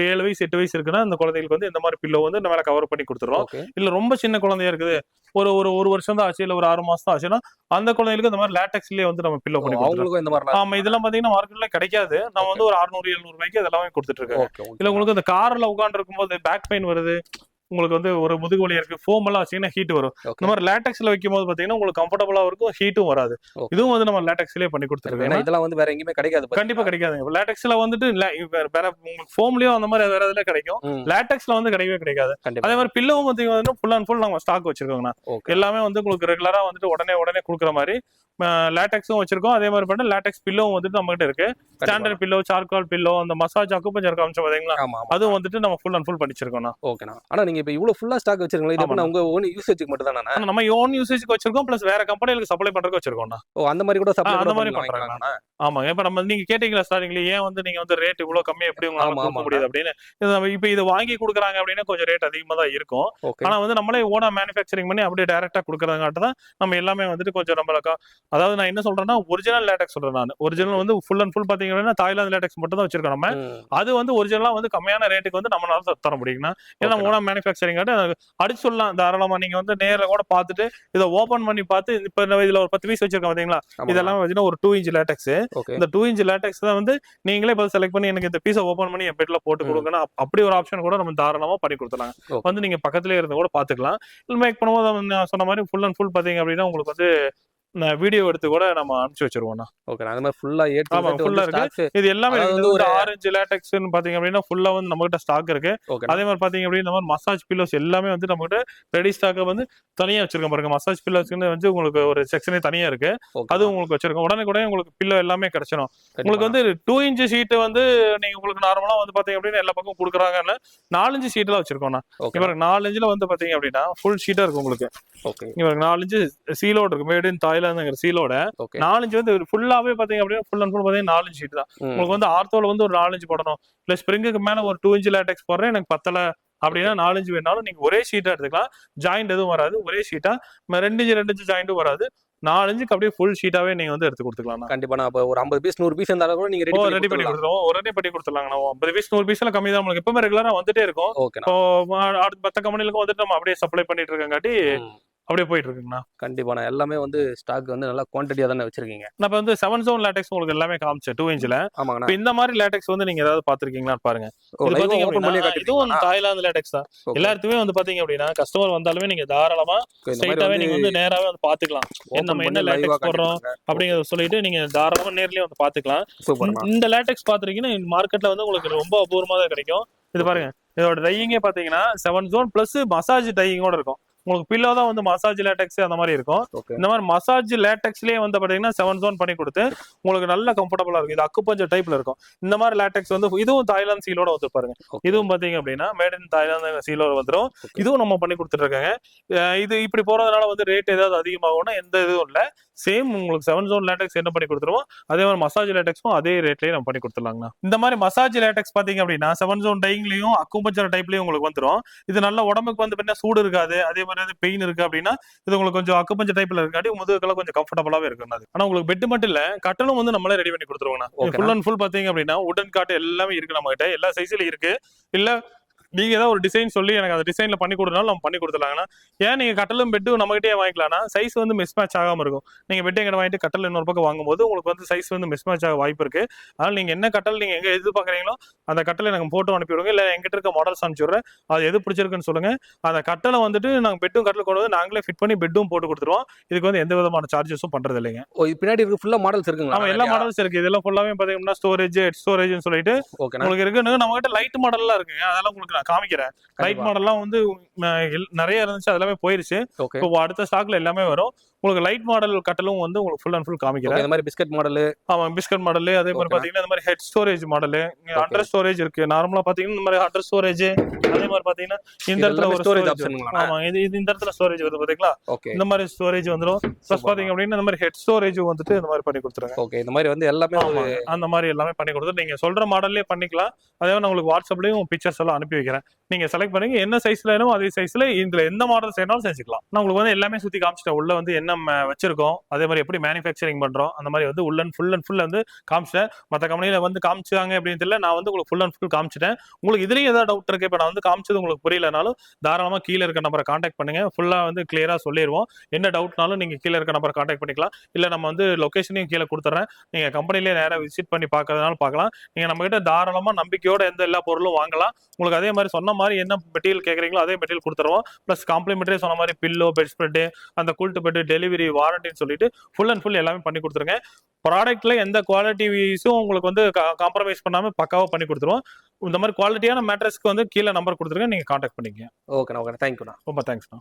7 வயசு 8 வயசு இருக்குன்னா இந்த குழந்தைகளுக்கு வந்து இந்த மாதிரி பில்லோ வந்து இந்த மேல கவர் பண்ணி கொடுத்துருவோம். இல்ல ரொம்ப சின்ன குழந்தையா இருக்குது, ஒரு வருஷம் தான் ஆச்சு, இல்ல ஒரு 6 மாசம் தான் ஆச்சுன்னா அந்த குழந்தைகளுக்கு இந்த மாதிரி லேட்டெக்ஸ்லயே வந்து நம்ம பில்லோ பண்ணி கொடுத்துருவோம். ஆமா, இதெல்லாம் பாத்தீங்கன்னா மார்க்கெட்ல கிடைக்காது. நம்ம வந்து ஒரு 600-700 ரூபாய்க்கு இதெல்லாமே கொடுத்துட்டு இருக்கோம். இல்ல உங்களுக்கு இந்த கார்ல உட்கார்ந்து இருக்கும்போது பேக் பெயின் வருது, உங்களுக்கு வந்து ஒரு முதுகு வலி இருக்கு, ஃபோம் எல்லாம் வச்சீங்கன்னா ஹீட் வரும். இந்த மாதிரி லேட்டெக்ஸ்ல வைக்கும் போது பாத்தீங்கன்னா உங்களுக்கு கம்ஃபர்டபுளா இருக்கும், ஹீட்டும் வராது. இதுவும் வந்து நம்ம லேட்டெக்ஸ்லயே பண்ணி கொடுத்துருக்கோம். இதெல்லாம் வந்து வேற எங்கேயுமே கிடைக்காது. கண்டிப்பா கிடைக்காது. லேட்டெக்ஸ்ல வந்துட்டு வேற உங்களுக்கு ஃபோம்லயும் அந்த மாதிரி வேற இதுல கிடைக்கும். லேட்டெக்ஸ்ல வந்து கிடைக்கவே கிடைக்காது. அதே மாதிரி பில்லோவும் பாத்தீங்கன்னா ஃபுல் அண்ட் ஃபுல் நம்ம ஸ்டாக் வச்சிருக்கோங்கண்ணா. எல்லாமே வந்து உங்களுக்கு ரெகுலரா வந்துட்டு உடனே கொடுக்குற மாதிரி லேட்டெக்ஸும் வச்சிருக்கோம். அதே மாதிரி பண்ண லேட்டெக்ஸ் பில்லோவும் வந்துட்டு நம்ம கிட்ட இருக்கு. ஸ்டாண்டர்ட் பில்லோ, சார்கோல் பில்லோ, அந்த மசாஜ் அக்குபஞ்சர் காமிச்ச பாத்தீங்களா, அதுவும் வந்துட்டு நம்ம ஃபுல் அண்ட் ஃபுல் பண்ணிச்சிருக்கோம். ஓகேண்ணா. ஆனா நீங்க இப்ப இவ்வளவு ஃபுல்லா ஸ்டாக் வச்சிருக்கீங்களா, இது உங்க ஓன் யூசேஜ்க்கு மட்டும் தானா? நம்ம ஓன் யூசேஜ்க்கு வச்சிருக்கோம், பிளஸ் வேற கம்பெனிகளுக்கு சப்ளை பண்றதுக்கு வச்சிருக்கோம். அந்த மாதிரி கூட சப்ளை அந்த மாதிரி பண்றாங்க. ஆமா, இப்ப நம்ம நீங்க கேட்டீங்களா ஸ்டார்டிங்ல ஏன் வந்து நீங்க வந்து ரேட் இவ்வளவு கம்மியா எப்படி உங்களால கொடுக்க முடியாது அப்படின்னு. இப்ப இது வாங்கி கொடுக்குறாங்க அப்படின்னா கொஞ்சம் ரேட் அதிகமா தான் இருக்கும். ஆனா வந்து நம்மளே ஓனா மேனுஃபேக்சரிங் பண்ணி அப்படியே டைரக்டா கொடுக்கறதுங்காட்ட தான் நம்ம எல்லாமே வந்துட்டு கொஞ்சம் நம்மளுக்கு அதாவது நான் என்ன சொல்றேன்னா ஒரிஜினல் லேட்டக்ஸ் சொல்றேன். நான் ஒரிஜினல் வந்து ஃபுல் அண்ட் ஃபுல் பாத்தீங்க அப்படின்னா தாய்லாந்து லேட்டக்ஸ் மட்டும் தான் வச்சிருக்கோம் நம்ம. அது வந்து ஒரிஜினலா வந்து கம்மியான ரேட்டுக்கு வந்து நம்மளால தர முடியும்னா, ஏன்னா நம்ம ஓனா மேனுஃபேக்சரிங் அடிச்சு சொல்லலாம் தாராளமா. நீங்க வந்து நேர்ல கூட பார்த்துட்டு இதை ஓபன் பண்ணி பார்த்து இப்ப இதுல ஒரு 10 பீஸ் வச்சிருக்கோம் பாத்தீங்களா, இதெல்லாம் வந்து ஒரு 2 இன்ச் லேட்டக்ஸ். இந்த 2 இன்ச் லேட்டக்ஸ் தான் வந்து நீங்களே பார்த்து செலக்ட் பண்ணி எனக்கு இந்த பீஸை ஓபன் பண்ணி என் பெட்ல போட்டு கொடுங்கன்னா அப்படி ஒரு ஆப்ஷன் கூட நம்ம தாராளமா பண்ணி கொடுத்துலாம். வந்து நீங்க பக்கத்துலயே இருந்து கூட பாத்துக்கலாம். மேக் பண்ணும்போது நான் சொன்ன மாதிரி ஃபுல் அண்ட் ஃபுல் பாத்தீங்க அப்படின்னா உங்களுக்கு வந்து வீடியோ எடுத்து கூட நம்ம அனுப்பிச்சு வச்சிருவோம்னா. ஓகே, அந்த மாதிரி ஃபுல்லா ஃபுல்லா இருக்கு. இது எல்லாமே ஒரு ஆரஞ்சு லேட்டக்ஸ்னு பாத்தீங்க அப்படின்னா ஃபுல்லா வந்து நம்ம கிட்ட ஸ்டாக் இருக்கு. அதே மாதிரி பாத்தீங்க அப்படின்னா இந்த மாதிரி மசாஜ் பில்லோஸ் எல்லாமே வந்து நம்ம கிட்ட ரெடி ஸ்டாக் வந்து தனியா வச்சிருக்கோம் பாருங்க. மசாஜ் பில்லோஸ்க்கு வந்து உங்களுக்கு ஒரு செக்ஷனே தனியா இருக்கு. அது உங்களுக்கு வச்சிருக்கோம். உடனே உங்களுக்கு பில்லோ எல்லாமே கிடைச்சிடும். உங்களுக்கு வந்து 2 இன்ச் ஷீட் வந்து நீங்க உங்களுக்கு நார்மலா வந்து பாத்தீங்க அப்படின்னா எல்லா பக்கம் கொடுக்குறாங்கன்னு 4 இன்ச் ஷீட்ல வச்சிருக்கோம்னா. இவங்க 4 இன்ச்ல வந்து பாத்தீங்க அப்படின்னா ஃபுல் ஷீட்டா இருக்கு உங்களுக்கு. இவங்க 4 இன்ச் சீலோட இருக்கு. மேட் இன் தாய்லாந்துங்கிற சீலோட 4 இன்ச் வந்து ஃபுல்லாவே பாத்தீங்க அப்படின்னா ஃபுல் அண்ட் ஃபுல் பாத்தீங்கன்னா 4 இன்ச் ஷீட் தான். உங்களுக்கு வந்து ஆர்த்தோல வந்து ஒரு 4 இன்ச் போடணும், இல்ல ஸ்பிரிங்குக்கு மேல ஒரு 2 இன்ச் லேட்டக்ஸ் போடுறேன் எனக்கு பத்தல அப்படின்னா 4 இன்ச் வேணாலும் நீங்க ஒரே ஷீட்டா எடுத்துக்கலாம். ஜாயிண்ட் எதுவும் வராது, ஒரே ஷீட்டா 2 இன்ச் ஜாயிண்ட்டும் வராது. 4 இன்ச்சுக்கு அப்படியே ஃபுல் ஷீட்டாவே நீங்க வந்து எடுத்து கொடுத்துக்கலாம். கண்டிப்பா நான் ஒரு 50 பீஸ் 100 பீஸ் இருந்தாலும் கூட நீங்க ரெடி பண்ணி கொடுத்துருவோம். உடனே பண்ணி கொடுத்துடலாங்க. 50 பீஸ் 100 பீஸ்ல கம்மி தான். உங்களுக்கு எப்பவுமே ரெகுலரா வந்துட்டே இருக்கும். இப்போ அடுத்த மத்த கம்பெனிகளுக்கும் வந்துட்டு நம்ம அப்படியே சப்ளை பண்ணிட்டு இருக்கங்காட்டி அப்படியே போயிட்டு இருக்குங்கண்ணா. கண்டிப்பா நான் எல்லாமே வந்து ஸ்டாக் வந்து நல்லா குவான்டிட்டியா தானே வச்சிருக்கீங்க. நம்ம வந்து 7 zone லேட்டக்ஸ் உங்களுக்கு எல்லாமே காமிச்சேன் 2 இன்ச்ல. இப்போ இந்த மாதிரி லேட்டக்ஸ் வந்து நீங்க ஏதாவது பாத்துருக்கீங்களான்னு பாருங்க. இது பாத்தீங்க அப்படின்னா இதுவும் தாய்லாந்து லேட்டக்ஸ் தான். எல்லாத்துக்குமே வந்து பாத்தீங்க அப்படின்னா கஸ்டமர் வந்தாலுமே நீங்க தாராளமா ஸ்ட்ரைட்டாவே நீங்க வந்து நேராவே வந்து பாத்துக்கலாம். நம்ம என்ன லேட்டக்ஸ் போடுறோம் அப்படிங்கறத சொல்லிட்டு நீங்க தாராளமா நேர்லயே வந்து பாத்துக்கலாம். இந்த லேட்டக்ஸ் பாத்துருக்கீங்கன்னா மார்க்கெட்ல வந்து உங்களுக்கு ரொம்ப அபூர்வமா தான் கிடைக்கும். இது பாருங்க, இதோட டையிங்கே பாத்தீங்கன்னா 7 zone பிளஸ் மசாஜ் டையிங்கோட இருக்கும். உங்களுக்கு பில்லோ தான் வந்து மசாஜ் லேட்டக்ஸ் அந்த மாதிரி இருக்கும். இந்த மாதிரி மசாஜ் லேட்டக்ஸ்லயே வந்து பாத்தீங்கன்னா 7 zone பண்ணி கொடுத்து உங்களுக்கு நல்ல கம்ஃபர்டபுளா இருக்கும். இது அக்குபஞ்சர் டைப்ல இருக்கும். இந்த மாதிரி லேட்டக்ஸ் வந்து இதுவும் தாய்லாந்து சீலோட வந்து பாருங்க. இதுவும் பாத்தீங்க அப்படின்னா மேட் இன் தாய்லாந்து சீலோட வந்துடும். இதுவும் நம்ம பண்ணி கொடுத்துட்டு இருக்காங்க. இது இப்படி போறதுனால வந்து ரேட் ஏதாவது அதிகமாகும்னா எந்த இதுவும் இல்ல. சேம் உங்களுக்கு 7 zone லேட்டக்ஸ் என்ன பண்ணி கொடுத்துருவோம், அதே மாதிரி மசாஜ் லேட்டக்ஸும் அதே ரேட்லயே நம்ம பண்ணி கொடுத்துடலாங்கண்ணா. இந்த மாதிரி மசாஜ் லேட்டக்ஸ் பாத்தீங்க அப்படின்னா 7 zone டைங்லயும் அக்குபஞ்சர் டைப்லயும் உங்களுக்கு வந்துடும். இது நல்ல உடம்புக்கு வந்து பின்ன சூடு இருக்காது, அதே மாதிரி பெயின் இருக்கு அப்படின்னா இது உங்களுக்கு கொஞ்சம் அக்குபஞ்சர் டைப்ல இருக்காட்டி முதுகுக்கெல்லாம் கொஞ்சம் கம்ஃபர்டபுளாவே இருக்கும். ஆனா உங்களுக்கு பெட் மட்டும் இல்ல, கட்டலும் வந்து நம்மளே ரெடி பண்ணி கொடுத்துருவோம்னா. ஃபுல் அண்ட் ஃபுல் பாத்தீங்க அப்படின்னா உடன் காட்டு எல்லாமே இருக்கு நம்ம கிட்ட. எல்லா சைஸ்லயும் இருக்கு. இல்ல நீங்க ஏதாவது ஒரு டிசைன் சொல்லி எனக்கு அந்த டிசைன்ல பண்ணி கொடுத்தனாலும் நம்ம பண்ணி கொடுத்துலாங்கன்னா. ஏன் நீங்க கட்டலும் பெட்டும் நம்ம கிட்டே வாங்கிக்கலாம்னா சைஸ் வந்து மிஸ் மேட்ச் ஆகாம இருக்கும். நீங்க பெட் எங்க வாங்கிட்டு கட்டல் இன்னொரு பக்கம் வாங்கும்போது உங்களுக்கு வந்து சைஸ் வந்து மிஸ் மேட்ச் ஆக வாய்ப்பு இருக்கு. அதனால நீங்க என்ன கட்டல் நீங்க எங்க எதிர்பார்க்கறீங்களோ அந்த கட்டலை எனக்கு போட்டோ அனுப்பிவிடுங்க. இல்ல எங்கிட்ட இருக்க மாடல்ஸ் அனுப்பிச்சுடுறேன். அது எது பிடிச்சிருக்குன்னு சொல்லுங்க. அந்த கட்டலை வந்துட்டு நாங்க பெட்டும் கட்டல் கொண்டு வந்து நாங்களே ஃபிட் பண்ணி பெட்டும் போட்டு கொடுத்துருவோம். இதுக்கு வந்து எந்த விதமான சார்ஜஸும் பண்றது இல்லைங்க. பின்னாடி இருக்கு ஃபுல்லா மாடல்ஸ் இருக்குங்களா? ஆமா, எல்லா மாடல்ஸ் இருக்கு. இதெல்லாம் ஃபுல்லாவே பாத்தீங்கன்னா ஸ்டோரேஜ் ஹெட் ஸ்டோரேஜ்னு சொல்லிட்டு உங்களுக்கு இருக்கு. நம்ம கிட்ட லைட் மாடல்லாம் இருக்குங்க. அதெல்லாம் உங்களுக்கு நான் காமிக்கிறேன். லைட் மாடல்லாம் வந்து நிறைய இருந்துச்சு, அதெல்லாமே போயிருச்சு. இப்போ அடுத்த ஸ்டாக்ல எல்லாமே வரும். உங்களுக்கு லைட் மாடல் கட்டலும் வந்து உங்களுக்கு ஃபுல் அண்ட் ஃபுல் காமிக்கிறேன். இந்த மாதிரி பிஸ்கட் மாடல். ஆமா, பிஸ்கட் மாடல். அதே மாதிரி பாத்தீங்கன்னா இந்த மாதிரி head storage model, under storage இருக்கு. நார்மலா பாத்தீங்கன்னா இந்த மாதிரி அண்டர் ஸ்டோரேஜ், அதே மாதிரி பாத்தீங்கன்னா இந்த இடத்துல ஒரு ஸ்டோரேஜ் ஆப்ஷன். ஆமா, இது இந்த இடத்துல ஸ்டோரேஜ் வருது பாத்தீங்களா. இந்த மாதிரி ஸ்டோரேஜ் வந்துரும். ப்ளஸ் பாத்தீங்க அப்படின்னா இந்த மாதிரி ஹெட் ஸ்டோரேஜ் வந்துட்டு இந்த மாதிரி பண்ணி கொடுத்துருங்க. ஓகே, இந்த மாதிரி வந்து எல்லாமே அந்த மாதிரி எல்லாமே பண்ணி கொடுத்து நீங்க சொல்ற மாடல்லே பண்ணிக்கலாம். அதே நான் உங்களுக்கு வாட்ஸ்அப்லயும் பிக்சர்ஸ் எல்லாம் அனுப்பி வைக்கிறேன். நீங்க செலக்ட் பண்ணீங்க என்ன சைஸ்ல வேணும் அதே சைஸ்ல இதுல எந்த மாடல் செய்யணும் செஞ்சுக்கலாம். நான் உங்களுக்கு வந்து எல்லாமே சுத்தி காமிச்சிட்டேன். உள்ள வந்து என்ன வச்சிருக்கோம், அதே மாதிரி எப்படி மேனுஃபேக்சரிங் பண்றோம், அந்த மாதிரி வந்து ஃபுல் அண்ட் ஃபுல் வந்து காமிச்சிட்டேன். மற்ற கம்பெனில வந்து காமிச்சாங்க அப்படின்னு தெரியல, நான் வந்து உங்களுக்கு ஃபுல் அண்ட் ஃபுல் காமிச்சிட்டேன். உங்களுக்கு இதுலயும் ஏதாவது டவுட் இருக்கு, இப்ப நான் வந்து காமிச்சது உங்களுக்கு புரியலனாலும் தாராளமா கீழே இருக்க நம்பரை கான்டாக்ட் பண்ணுங்க. ஃபுல்லா வந்து கிளியரா சொல்லிடுவோம். என்ன டவுட்னாலும் நீங்க கீழே இருக்க நம்பரை கான்டாக்ட் பண்ணிக்கலாம். இல்ல நம்ம வந்து லொகேஷனையும் கீழே கொடுத்துறேன். நீங்க கம்பெனிலேயே நேராக விசிட் பண்ணி பார்க்கறதுனாலும் பார்க்கலாம். நீங்க நம்ம கிட்ட தாராளமா நம்பிக்கையோட எந்த எல்லா பொருளும் வாங்கலாம். உங்களுக்கு அதே மாதிரி சொன்ன மாதிரி என்ன மெட்டீரியல் கேட்குறீங்களோ அதே மெட்டீரியல் கொடுத்துருவோம். பிளஸ் காம்ப்ளிமெண்டரி சொன்ன மாதிரி பில்லோ, பெட் ஸ்ப்ரெட், அந்த கூல்ட் பெட், டெலிவரி, வாரண்டின்னு சொல்லிட்டு ஃபுல் அண்ட் ஃபுல் எல்லாமே பண்ணி கொடுத்துருங்க. ப்ராடக்ட்ல எந்த குவாலிட்டி வைஸும் உங்களுக்கு வந்து காம்ப்ரமைஸ் பண்ணாம பக்காவா பண்ணி கொடுத்துருவோம். இந்த மாதிரி குவாலிட்டியான மேட்ரஸ்க்கு வந்து கீழே நம்பர் கொடுத்துருங்க, நீங்க கான்டாக்ட் பண்ணிக்கங்க. ஓகே, தேங்க்யூண்ணா. ரொம்ப தேங்க்ஸ்ண்ணா.